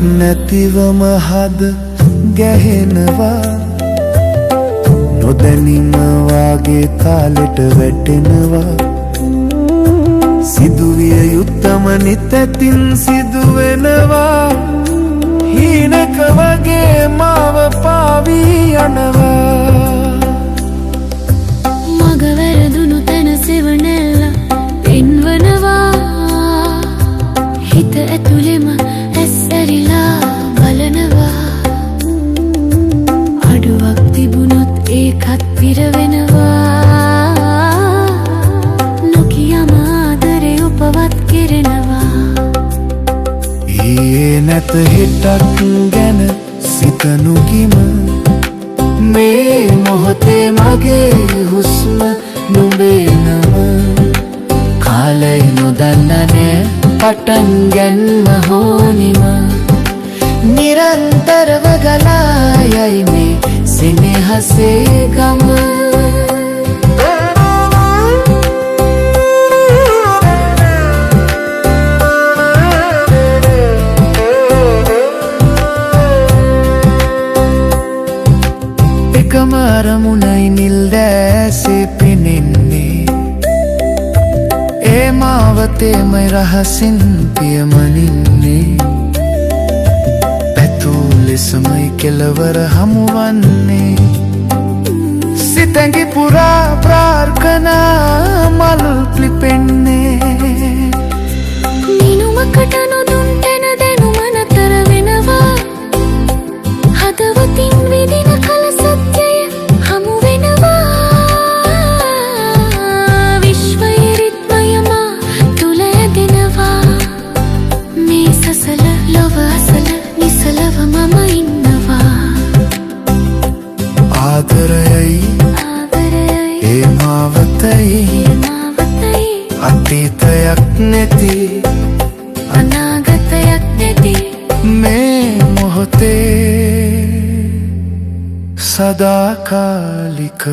නැතිවම හද ගැහෙනවා නොදැනීම වාගේ තාලෙට වැටෙනවා සිදුවිය යුත්තම නිතැතින් සිදුවෙනවා හීනක වගේ මාව පාවී යනවා මග වැරදුණු තැන සෙවණැල්ල පෙන්වනවා හිත ඇතුළෙම ඇස් ඇරිලා බලනවා අඩුවක් තිබුණොත් ඒකත් පිරවෙනවා නොකියම ආදරේ උපවත් කෙරෙනවා ඊයේ නැත හිටක් ගැන සිතනු කිම මේ මොහොතේ මගේ හුස්ම නුඹේ නම කාලය නොදන්න නෑ පටන් ගැන්ම හෝනිම නිරන්තරව ගලා යයි මේ සෙනෙහසේ ගම එකම අරමුණයි නිල් දැසේ පෙනෙන්නේ ඒ මාවතේමයි රහසින් පියමනින්නේ පැතූ ලෙසමයි කෙලවර හමුවන්නේ සිතැඟි පුරා ප්‍රාර්ථනා මල් පිපෙන්නේ නිනුමකට නොදුන් තැන දැනුම නතර වෙනවා හදවතින් විදින කල සත්‍යය හමු වෙනවා විශ්වයේ රිද්මයමා තුල ඇදෙනවා මේ සසල ලොව අසල නිසලව මම ඉන්නවා ආදරයයි ඒ මාවතයි අතීතයක් නැති අනාගතයක් නැති මේ මොහොතේ සදාකාලිකයි